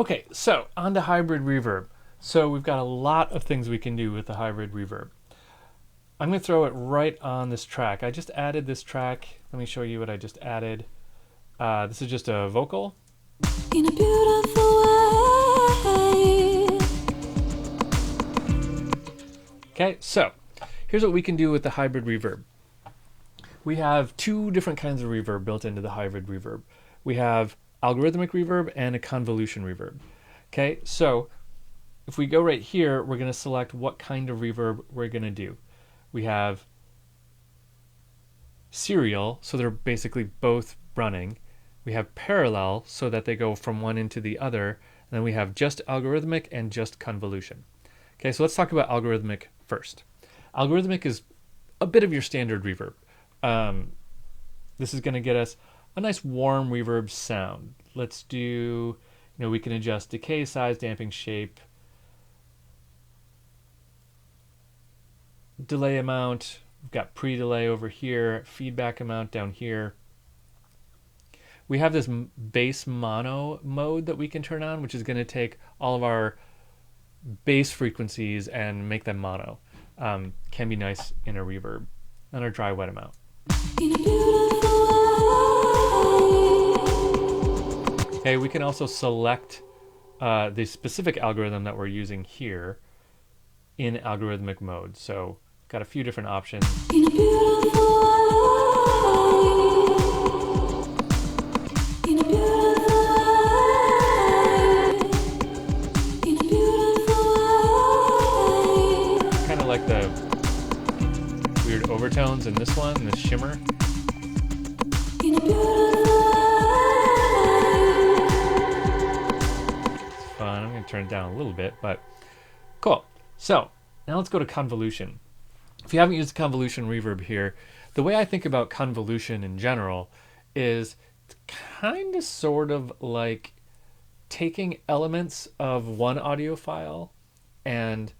Okay, so on to hybrid reverb. So we've got a lot of things we can do with the hybrid reverb. I'm going to throw it right on this track. I just added this track. Let me show you what I just added. This is just a vocal. In a beautiful way. Okay, so here's what we can do with the hybrid reverb. We have two different kinds of reverb built into the hybrid reverb. We have algorithmic reverb and a convolution reverb. Okay, so if we go right here, we're going to select what kind of reverb we're going to do. We have serial, so they're basically both running. We have parallel, so that they go from one into the other. And then we have just algorithmic and just convolution. Okay, so let's talk about algorithmic first. Algorithmic is a bit of your standard reverb. This is going to get us a nice warm reverb sound. Let's do, we can adjust decay, size, damping, shape, delay amount. We've got pre-delay over here, feedback amount down here. We have this bass mono mode that we can turn on, which is going to take all of our bass frequencies and make them mono. Can be nice in a reverb. And our dry wet amount. Okay, we can also select the specific algorithm that we're using here in algorithmic mode. So got a few different options. Kind of like the weird overtones in this one, this shimmer. It's fun. I'm going to turn it down a little bit, but cool. So now let's go to convolution. If you haven't used convolution reverb here, the way I think about convolution in general is it's kind of sort of like taking elements of one audio file and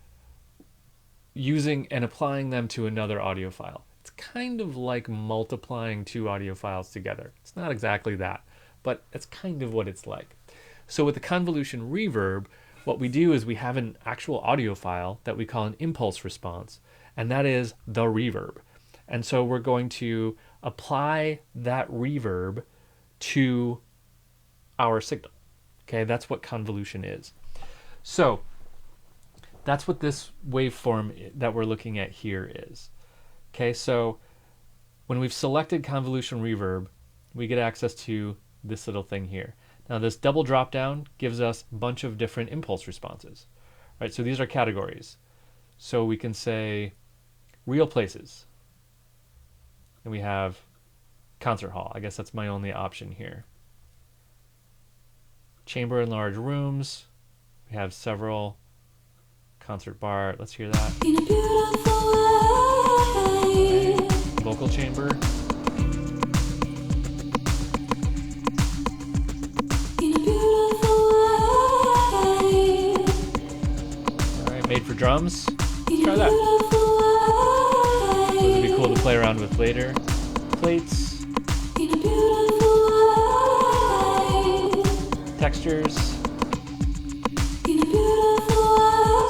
using and applying them to another audio file. It's kind of like multiplying two audio files together. It's not exactly that, but it's kind of what it's like. So with the convolution reverb, what we do is we have an actual audio file that we call an impulse response, and that is the reverb. And so we're going to apply that reverb to our signal. Okay, that's what convolution is. So that's what this waveform that we're looking at here is. Okay, so when we've selected convolution reverb, we get access to this little thing here. Now this double drop down gives us a bunch of different impulse responses. Right, so these are categories. So we can say real places. And we have concert hall. I guess that's my only option here. Chamber and large rooms. We have several. Concert bar. Let's hear that. Okay. Vocal chamber. Alright, made for drums. Let's try that. Those would be cool to play around with later. Plates. Textures.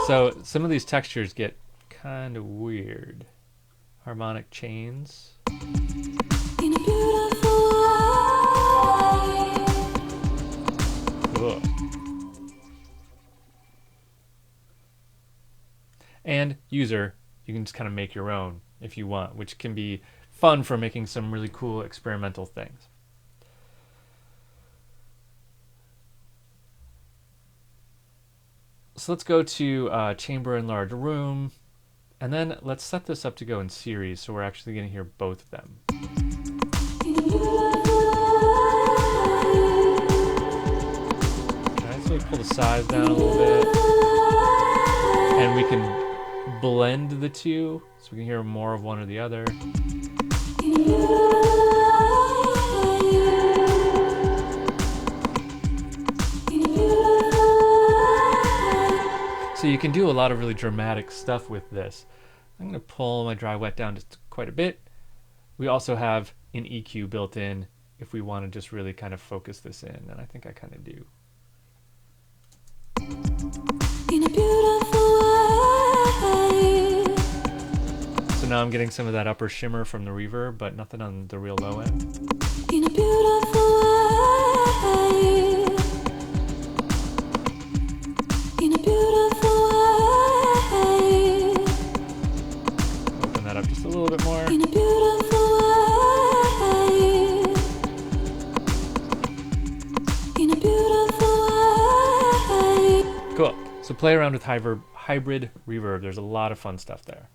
So some of these textures get kind of weird. Harmonic chains. Ugh. And user, you can just kind of make your own if you want, which can be fun for making some really cool experimental things. So let's go to chamber and large room, and then let's set this up to go in series, so we're actually going to hear both of them. Alright, so we pull the size down a little bit, and we can blend the two, so we can hear more of one or the other. So you can do a lot of really dramatic stuff with this. I'm going to pull my dry wet down just quite a bit. We also have an EQ built in if we want to just really kind of focus this in, and I think I kind of do. In a beautiful way. So now I'm getting some of that upper shimmer from the reverb, but nothing on the real low end. In a beautiful way. In a beautiful way. Open that up just a little bit more. In a beautiful way. In a beautiful way. Cool. So play around with hybrid reverb. There's a lot of fun stuff there.